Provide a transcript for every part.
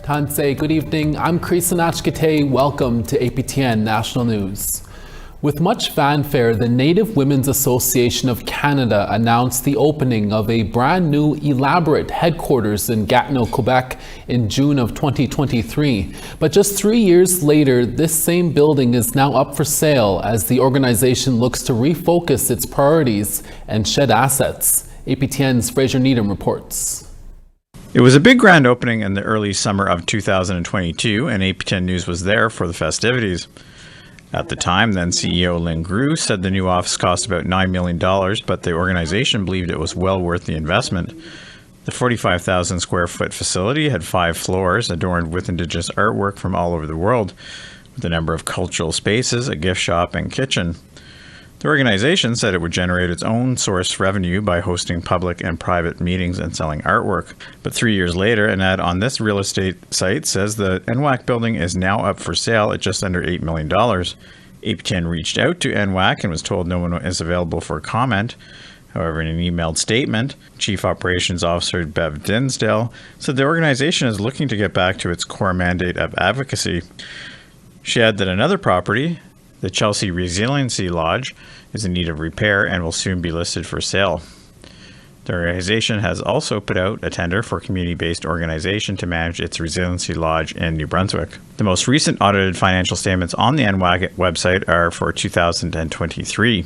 Tansei, good evening. I'm Krisanach Gate. Welcome to APTN National News. With much fanfare, the Native Women's Association of Canada announced the opening of a brand new elaborate headquarters in Gatineau, Quebec in June of 2023. But just 3 years later, this same building is now up for sale as the organization looks to refocus its priorities and shed assets. APTN's Fraser Needham reports. It was a big grand opening in the early summer of 2022, and APTN News was there for the festivities. At the time, then CEO Lynn Grew said the new office cost about $9 million, but the organization believed it was well worth the investment. The 45,000 square foot facility had 5 floors adorned with Indigenous artwork from all over the world, with a number of cultural spaces, a gift shop, and kitchen. The organization said it would generate its own source revenue by hosting public and private meetings and selling artwork. But 3 years later, an ad on this real estate site says the NWAC building is now up for sale at just under $8 million. APTN reached out to NWAC and was told no one is available for comment. However, in an emailed statement, Chief Operations Officer Bev Dinsdale said the organization is looking to get back to its core mandate of advocacy. She added that another property, the Chelsea Resiliency Lodge, is in need of repair and will soon be listed for sale. The organization has also put out a tender for a community-based organization to manage its Resiliency Lodge in New Brunswick. The most recent audited financial statements on the NWAC website are for 2023.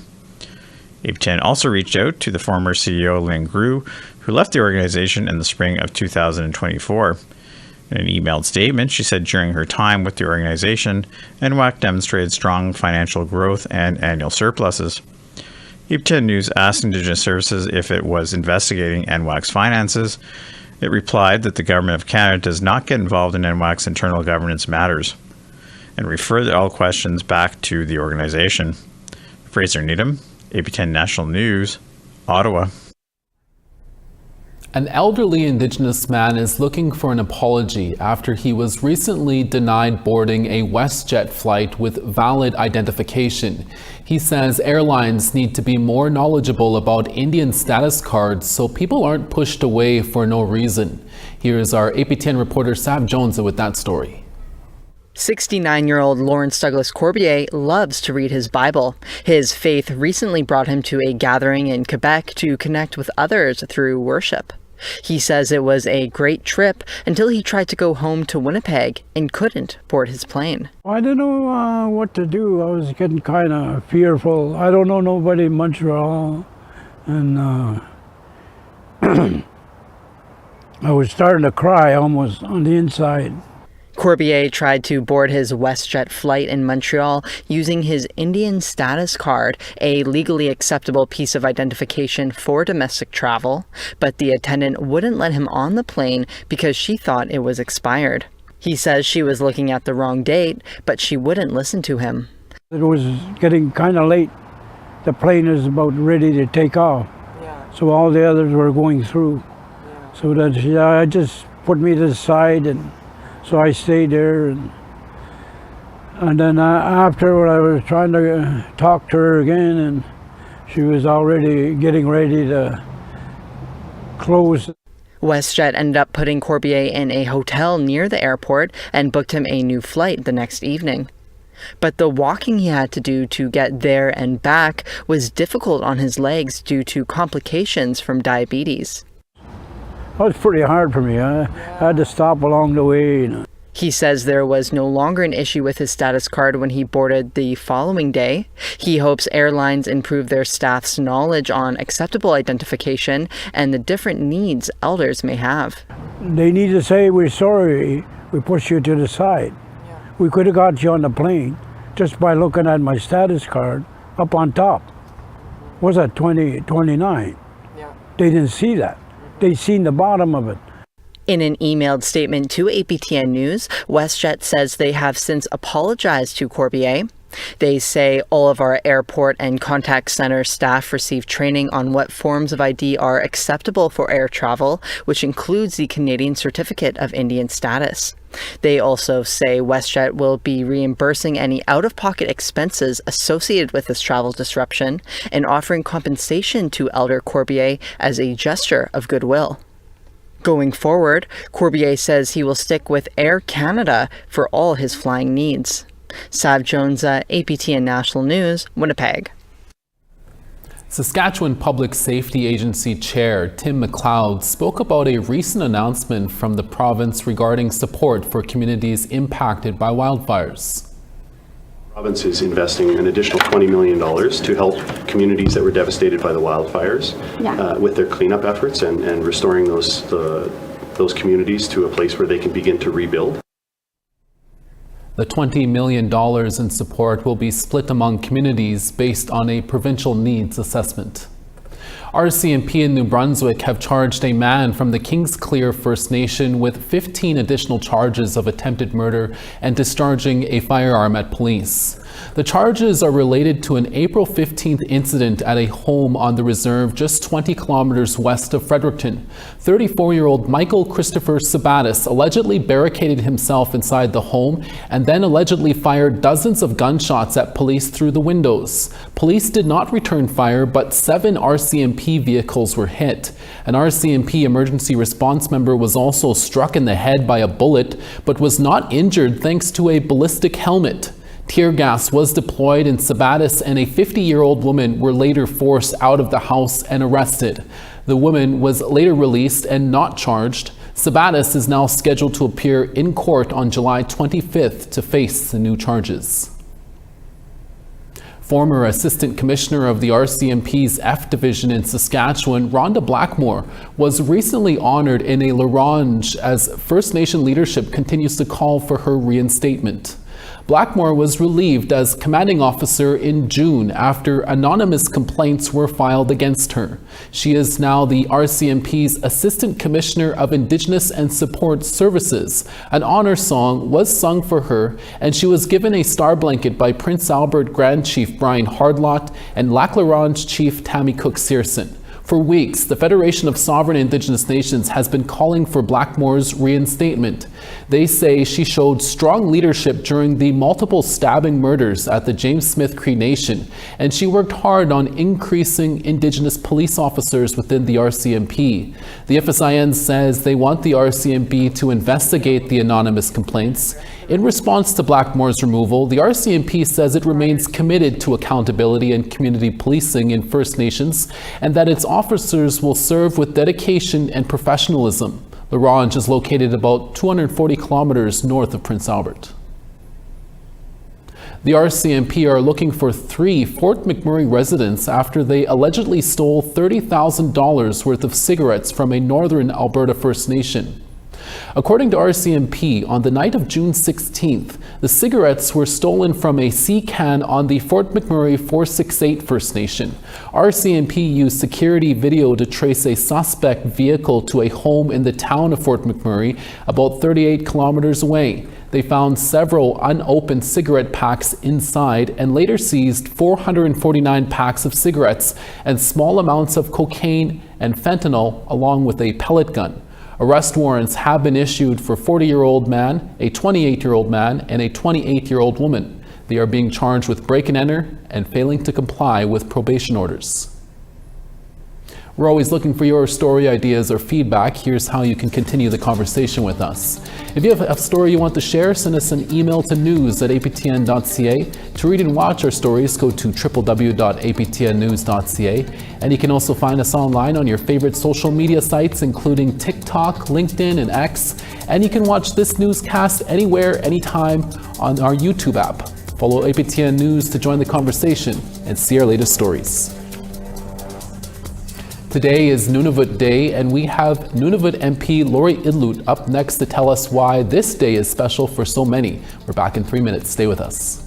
APTN also reached out to the former CEO Lynn Grew, who left the organization in the spring of 2024. In an emailed statement, she said during her time with the organization, NWAC demonstrated strong financial growth and annual surpluses. APTN News asked Indigenous Services if it was investigating NWAC's finances. It replied that the Government of Canada does not get involved in NWAC's internal governance matters and referred all questions back to the organization. Fraser Needham, APTN National News, Ottawa. An elderly Indigenous man is looking for an apology after he was recently denied boarding a WestJet flight with valid identification. He says airlines need to be more knowledgeable about Indian status cards so people aren't pushed away for no reason. Here's our APTN reporter Sav Jones with that story. 69-year-old Lawrence Douglas Corbier loves to read his Bible. His faith recently brought him to a gathering in Quebec to connect with others through worship. He says it was a great trip until he tried to go home to Winnipeg and couldn't board his plane. I didn't know what to do. I was getting kind of fearful. I don't know nobody in Montreal, and I was starting to cry almost on the inside. Corbier tried to board his WestJet flight in Montreal using his Indian status card, a legally acceptable piece of identification for domestic travel, but the attendant wouldn't let him on the plane because she thought it was expired. He says she was looking at the wrong date, but she wouldn't listen to him. It was getting kind of late. The plane is about ready to take off. Yeah. So all the others were going through. Yeah. So that I just put me to the side, and so I stayed there, and then after I was trying to talk to her again, and she was already getting ready to close. WestJet ended up putting Corbier in a hotel near the airport and booked him a new flight the next evening. But the walking he had to do to get there and back was difficult on his legs due to complications from diabetes. It was pretty hard for me. I had to stop along the way. He says there was no longer an issue with his status card when he boarded the following day. He hopes airlines improve their staff's knowledge on acceptable identification and the different needs elders may have. They need to say, "We're sorry, we pushed you to the side. Yeah. We could have got you on the plane just by looking at my status card up on top." Was that 29? Yeah. They didn't see that. They seen the bottom of it. In an emailed statement to APTN News, WestJet says they have since apologized to Corbier. They say all of our airport and contact center staff receive training on what forms of ID are acceptable for air travel, which includes the Canadian Certificate of Indian Status. They also say WestJet will be reimbursing any out-of-pocket expenses associated with this travel disruption and offering compensation to Elder Corbier as a gesture of goodwill. Going forward, Corbier says he will stick with Air Canada for all his flying needs. Sav Jones, APTN National News, Winnipeg. Saskatchewan Public Safety Agency Chair Tim Mloud spoke about a recent announcement from the province regarding support for communities impacted by wildfires. The province is investing an additional $20 million to help communities that were devastated by the wildfires with their cleanup efforts and restoring those communities to a place where they can begin to rebuild. The $20 million in support will be split among communities based on a provincial needs assessment. RCMP in New Brunswick have charged a man from the Kings Clear First Nation with 15 additional charges of attempted murder and discharging a firearm at police. The charges are related to an April 15th incident at a home on the reserve just 20 kilometers west of Fredericton. 34-year-old Michael Christopher Sabatis allegedly barricaded himself inside the home and then allegedly fired dozens of gunshots at police through the windows. Police did not return fire, but 7 RCMP vehicles were hit. An RCMP emergency response member was also struck in the head by a bullet, but was not injured thanks to a ballistic helmet. Tear gas was deployed and Sabatis and a 50-year-old woman were later forced out of the house and arrested. The woman was later released and not charged. Sabatis is now scheduled to appear in court on July 25th to face the new charges. Former Assistant Commissioner of the RCMP's F Division in Saskatchewan, Rhonda Blackmore, was recently honored in a Loche as First Nation leadership continues to call for her reinstatement. Blackmore was relieved as commanding officer in June after anonymous complaints were filed against her. She is now the RCMP's Assistant Commissioner of Indigenous and Support Services. An honor song was sung for her, and she was given a star blanket by Prince Albert Grand Chief Brian Hardlott and Lac La Ronge Chief Tammy Cook-Searson. For weeks, the Federation of Sovereign Indigenous Nations has been calling for Blackmore's reinstatement. They say she showed strong leadership during the multiple stabbing murders at the James Smith Cree Nation, and she worked hard on increasing Indigenous police officers within the RCMP. The FSIN says they want the RCMP to investigate the anonymous complaints. In response to Blackmore's removal, the RCMP says it remains committed to accountability and community policing in First Nations, and that its officers will serve with dedication and professionalism. La Ronge is located about 240 kilometers north of Prince Albert. The RCMP are looking for 3 Fort McMurray residents after they allegedly stole $30,000 worth of cigarettes from a northern Alberta First Nation. According to RCMP, on the night of June 16th, the cigarettes were stolen from a sea can on the Fort McMurray 468 First Nation. RCMP used security video to trace a suspect vehicle to a home in the town of Fort McMurray, about 38 kilometers away. They found several unopened cigarette packs inside and later seized 449 packs of cigarettes and small amounts of cocaine and fentanyl, along with a pellet gun. Arrest warrants have been issued for a 40-year-old man, a 28-year-old man, and a 28-year-old woman. They are being charged with break and enter and failing to comply with probation orders. We're always looking for your story ideas or feedback. Here's how you can continue the conversation with us. If you have a story you want to share, send us an email to news@aptn.ca. To read and watch our stories, go to www.aptnnews.ca. And you can also find us online on your favorite social media sites, including TikTok, LinkedIn, and X. And you can watch this newscast anywhere, anytime on our YouTube app. Follow APTN News to join the conversation and see our latest stories. Today is Nunvot Day, and we have Nunvot MP Lori Idlut up next to tell us why this day is special for so many. We're back in 3 minutes. Stay with us.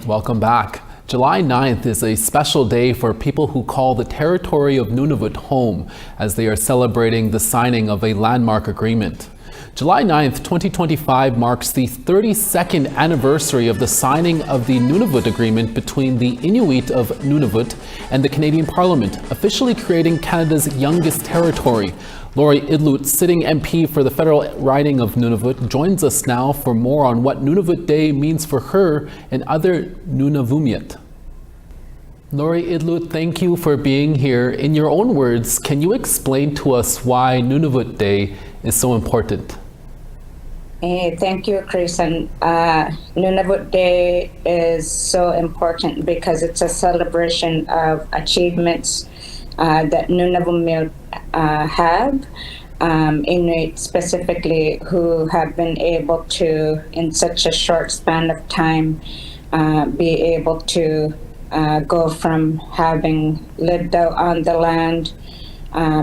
Welcome back. July 9th is a special day for people who call the territory of Nunvut home, as they are celebrating the signing of a landmark agreement. July 9th, 2025 marks the 32nd anniversary of the signing of the Nunvut Agreement between the Inuit of Nunavut and the Canadian Parliament, officially creating Canada's youngest territory. Lori Idlut, sitting MP for the federal riding of Nunavut, joins us now for more on what Nunavut Day means for her and other Nunavummiut. Lori Idlut, thank you for being here. In your own words, can you explain to us why Nunavut Day is so important? Hey, thank you, Chris. And Nunavut Day is so important because it's a celebration of achievements that Nunavummiut have, Inuit specifically, who have been able to, in such a short span of time, be able to go from having lived out on the land,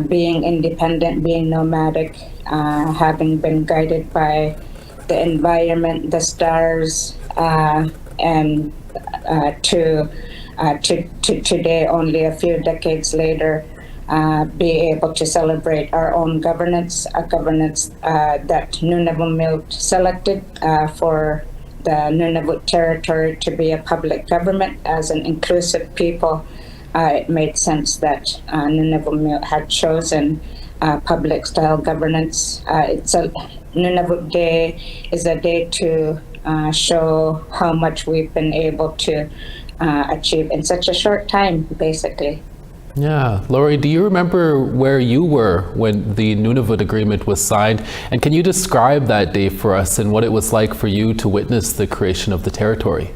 being independent, being nomadic, having been guided by the environment, the stars, and to today, only a few decades later, be able to celebrate our own governance, a governance that Nunavummiut selected for the Nunavut territory to be a public government. As an inclusive people, it made sense that Nunavummiut had chosen public style governance. Nunavut Day is a day to show how much we've been able to achieve in such a short time, basically. Yeah, Lori, do you remember where you were when the Nunavut Agreement was signed? And can you describe that day for us and what it was like for you to witness the creation of the territory?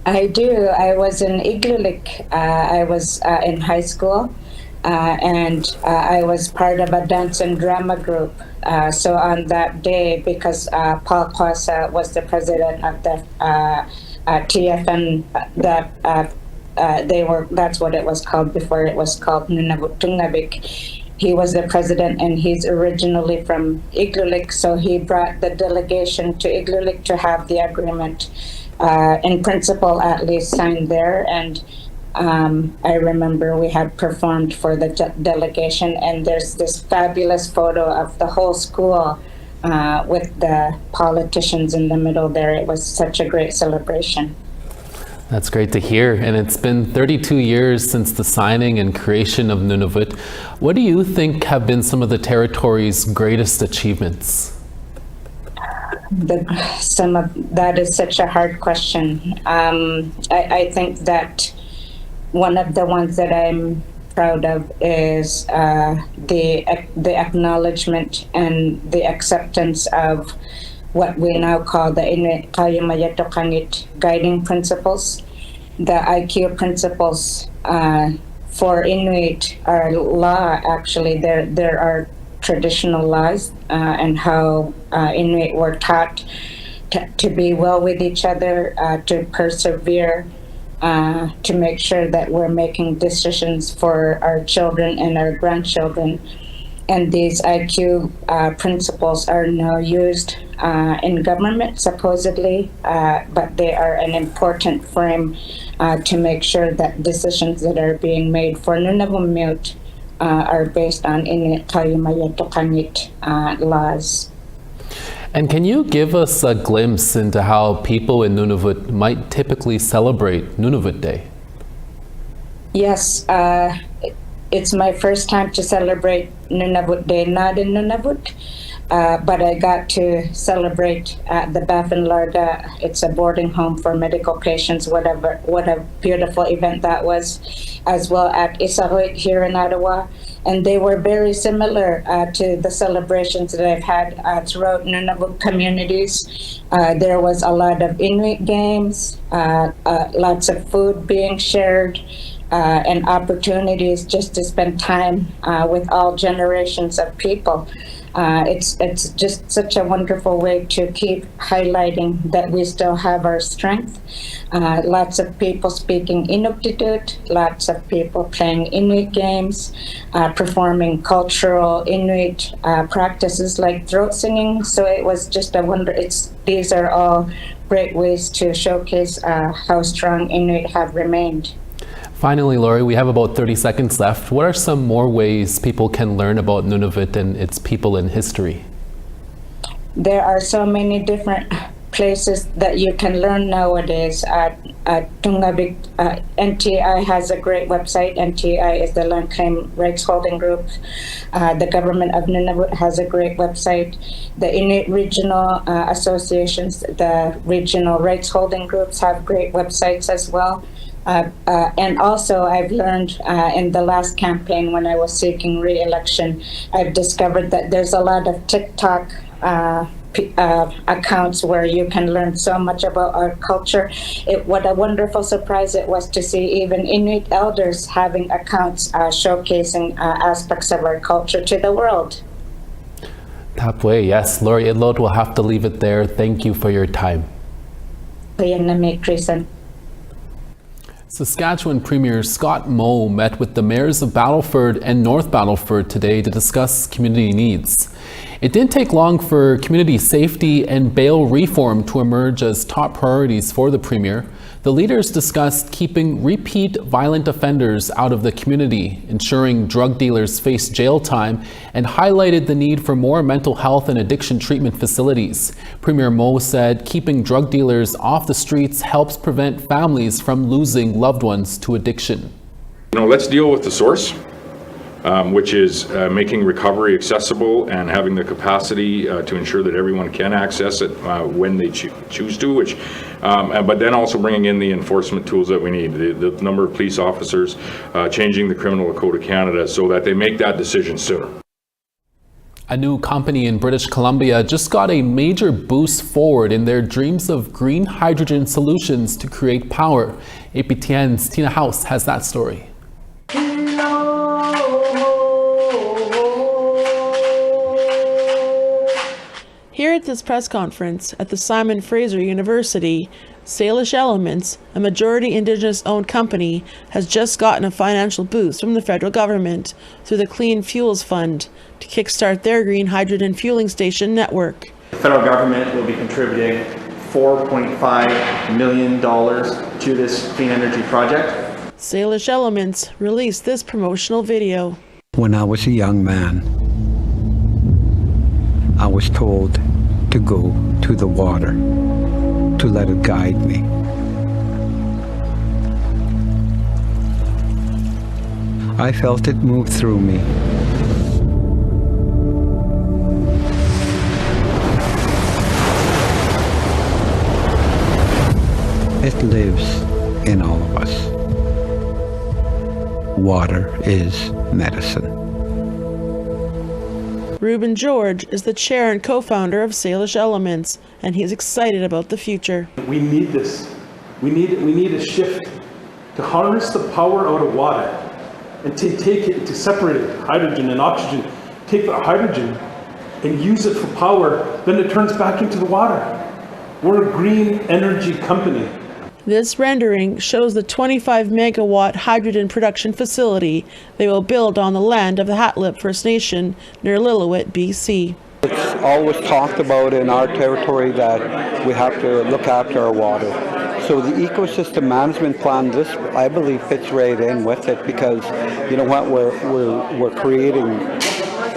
I do. I was in Igloolik. I was in high school, and I was part of a dance and drama group. So on that day, because Paul Kwasa was the president of the TFN, that's what it was called before it was called Nunavut Tungnavik. He was the president, and he's originally from Igloolik, so he brought the delegation to Igloolik to have the agreement, in principle at least, signed there. And I remember we had performed for the delegation, and there's this fabulous photo of the whole school with the politicians in the middle there. It was such a great celebration. That's great to hear. And it's been 32 years since the signing and creation of Nunavut. What do you think have been some of the territory's greatest achievements? That is such a hard question. I think that one of the ones that I'm proud of is the acknowledgement and the acceptance of what we now call the Inuit Kayumayatokangit guiding principles. The IQ principles for Inuit are law, actually. There are traditional laws and how Inuit were taught to be well with each other, to persevere, to make sure that we're making decisions for our children and our grandchildren. And these IQ principles are now used in government, supposedly, but they are an important frame to make sure that decisions that are being made for Nunavummiut are based on Inuit Kayumayatokangit laws. And can you give us a glimpse into how people in Nunavut might typically celebrate Nunavut Day? Yes, it's my first time to celebrate Nunavut Day, not in Nunavut, but I got to celebrate at the Baffin Larga. It's a boarding home for medical patients. What a beautiful event that was, as well at Isahuit here in Ottawa. And they were very similar to the celebrations that I've had throughout Nunavut communities. There was a lot of Inuit games, lots of food being shared, and opportunities just to spend time with all generations of people. It's just such a wonderful way to keep highlighting that we still have our strength. Lots of people speaking Inuktitut, lots of people playing Inuit games, performing cultural Inuit practices like throat singing. So it was just a wonder. These are all great ways to showcase how strong Inuit have remained. Finally, Laurie, we have about 30 seconds left. What are some more ways people can learn about Nunavut and its people and history? There are so many different places that you can learn nowadays. Tungabik NTI has a great website. NTI is the Land Claim Rights Holding Group. The government of Nunavut has a great website. The Inuit regional associations, the regional rights holding groups have great websites as well. And also I've learned in the last campaign when I was seeking re-election, I've discovered that there's a lot of TikTok accounts where you can learn so much about our culture. What a wonderful surprise it was to see even Inuit elders having accounts showcasing aspects of our culture to the world. Tapway, yes. Laurie Idlot, we'll have to leave it there. Thank you for your time. Saskatchewan Premier Scott Moe met with the mayors of Battleford and North Battleford today to discuss community needs. It didn't take long for community safety and bail reform to emerge as top priorities for the Premier. The leaders discussed keeping repeat violent offenders out of the community, ensuring drug dealers face jail time, and highlighted the need for more mental health and addiction treatment facilities. Premier Moe said keeping drug dealers off the streets helps prevent families from losing loved ones to addiction. Let's deal with the source, which is making recovery accessible and having the capacity to ensure that everyone can access it when they choose to, but then also bringing in the enforcement tools that we need, the number of police officers, changing the Criminal Code of Canada so that they make that decision sooner. A new company in British Columbia just got a major boost forward in their dreams of green hydrogen solutions to create power. APTN's Tina House has that story. Here at this press conference at the Simon Fraser University, Salish Elements, a majority Indigenous-owned company, has just gotten a financial boost from the federal government through the Clean Fuels Fund to kickstart their green hydrogen fueling station network. The federal government will be contributing $4.5 million to this clean energy project. Salish Elements released this promotional video. When I was a young man, I was told to go to the water, to let it guide me. I felt it move through me. It lives in all of us. Water is medicine. Reuben George is the chair and co-founder of Salish Elements, and he's excited about the future. We need this. We need a shift to harness the power out of water and to take it, to separate it, hydrogen and oxygen, take the hydrogen and use it for power, then it turns back into the water. We're a green energy company. This rendering shows the 25 megawatt hydrogen production facility they will build on the land of the Hatlip First Nation near Lillooet, BC. It's always talked about in our territory that we have to look after our water. So the ecosystem management plan, this I believe fits right in with it, because you know what, we're creating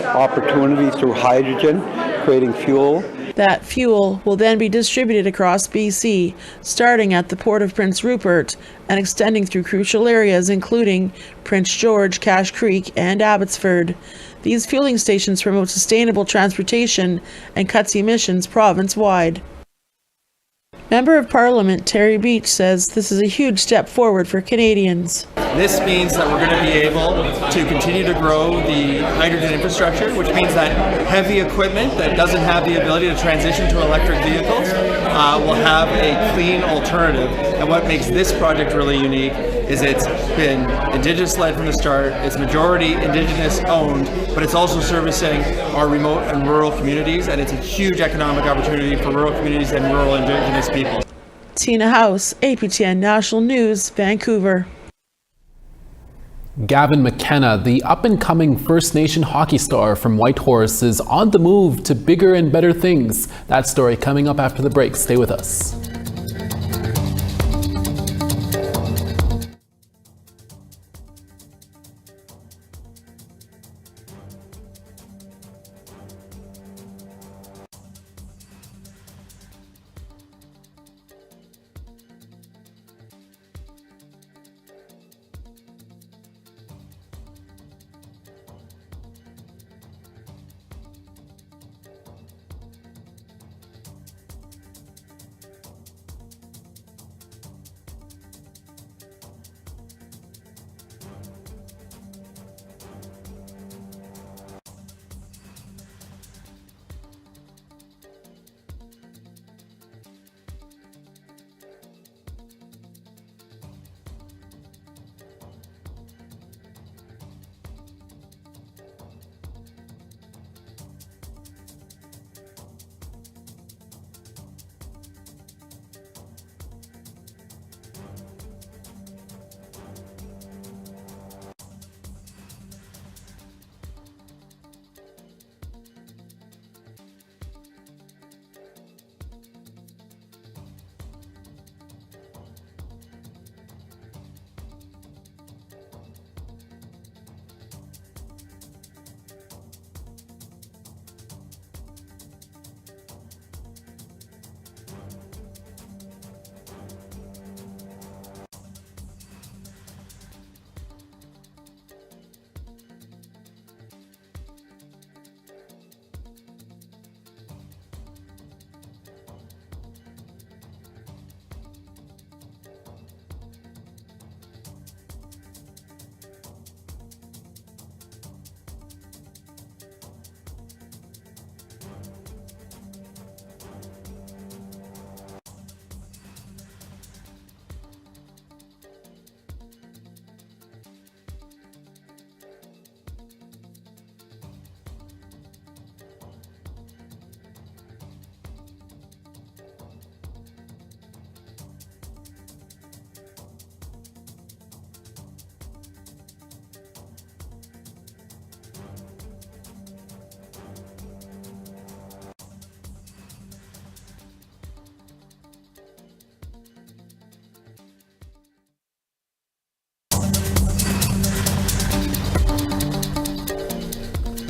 opportunity through hydrogen, creating fuel. That fuel will then be distributed across BC, starting at the Port of Prince Rupert and extending through crucial areas including Prince George, Cache Creek, and Abbotsford. These fueling stations promote sustainable transportation and cuts emissions province-wide. Member of Parliament Terry Beach says this is a huge step forward for Canadians. This means that we're going to be able to continue to grow the hydrogen infrastructure, which means that heavy equipment that doesn't have the ability to transition to electric vehicles will have a clean alternative. And what makes this project really unique is it's been Indigenous led from the start, it's majority Indigenous owned, but it's also servicing our remote and rural communities, and it's a huge economic opportunity for rural communities and rural Indigenous people. Tina House, APTN National News, Vancouver. Gavin McKenna, the up-and-coming First Nation hockey star from Whitehorse, is on the move to bigger and better things. That story coming up after the break. Stay with us.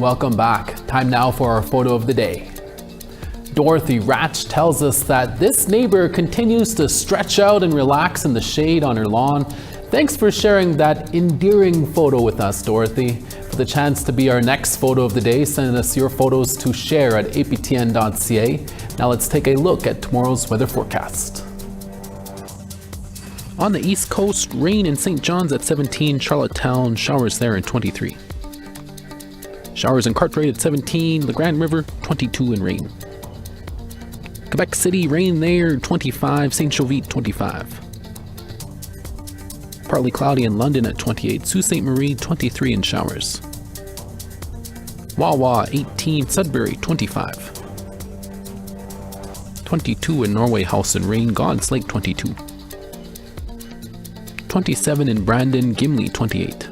Welcome back. Time now for our photo of the day. Dorothy Ratch tells us that this neighbor continues to stretch out and relax in the shade on her lawn. Thanks for sharing that endearing photo with us, Dorothy. For the chance to be our next photo of the day, send us your photos to share at aptn.ca. Now let's take a look at tomorrow's weather forecast. On the East Coast, rain in St. John's at 17, Charlottetown, showers there in 23. Showers in Cartwright at 17, the Grand River 22 and rain. Quebec City, rain there 25, St. Jovite 25. Partly cloudy in London at 28, Sault Ste. Marie 23 and showers. Wawa 18, Sudbury 25. 22 in Norway House and rain, God's Lake 22. 27 in Brandon, Gimli 28.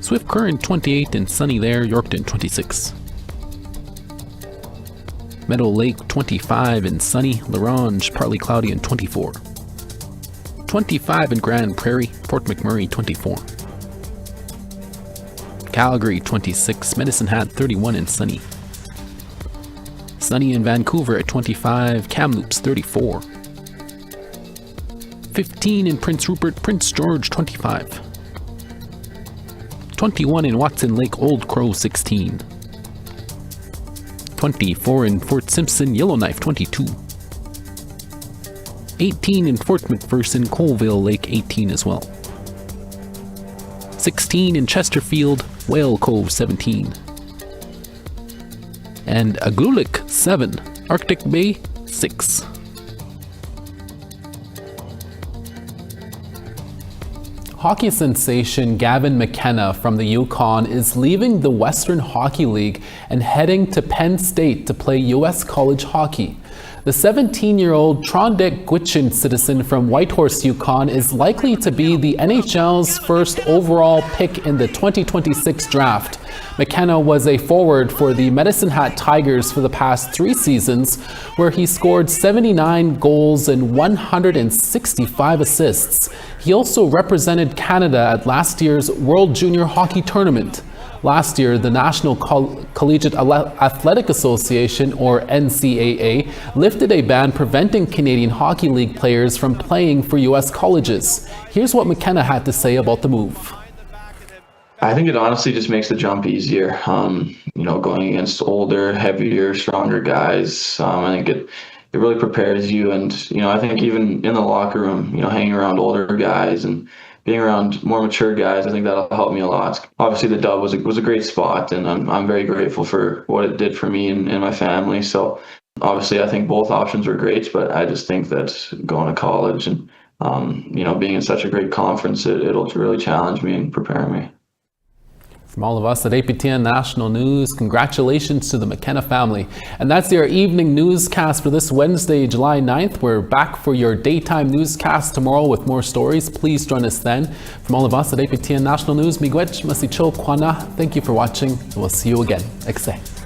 Swift Current 28 and sunny there, Yorkton 26. Meadow Lake 25 and sunny, Larange partly cloudy and 24. 25 in Grand Prairie, Fort McMurray 24. Calgary 26, Medicine Hat 31 and sunny. Sunny in Vancouver at 25, Kamloops 34. 15 in Prince Rupert, Prince George 25. 21 in Watson Lake, Old Crow 16. 24 in Fort Simpson, Yellowknife 22. 18 in Fort McPherson, Colville Lake 18 as well. 16 in Chesterfield, Whale Cove 17. And Aglulik 7, Arctic Bay 6. Hockey sensation Gavin McKenna from the Yukon is leaving the Western Hockey League and heading to Penn State to play U.S. college hockey. The 17-year-old Trondheim citizen from Whitehorse, Yukon is likely to be the NHL's first overall pick in the 2026 draft. McKenna was a forward for the Medicine Hat Tigers for the past 3 seasons, where he scored 79 goals and 165 assists. He also represented Canada at last year's World Junior Hockey Tournament. Last year, the National Collegiate Athletic Association, or NCAA, lifted a ban preventing Canadian Hockey League players from playing for U.S. colleges. Here's what McKenna had to say about the move. I think it honestly just makes the jump easier. Going against older, heavier, stronger guys. I think it really prepares you. And, I think even in the locker room, hanging around older guys and being around more mature guys, I think that'll help me a lot. Obviously, the dub was a great spot, and I'm very grateful for what it did for me and my family. So obviously, I think both options were great, but I just think that going to college and, being in such a great conference, it'll really challenge me and prepare me. From all of us at APTN National News, congratulations to the McKenna family. And that's your evening newscast for this Wednesday, July 9th. We're back for your daytime newscast tomorrow with more stories. Please join us then. From all of us at APTN National News, miigwech masicho kwana. Thank you for watching, and we'll see you again. Ekse.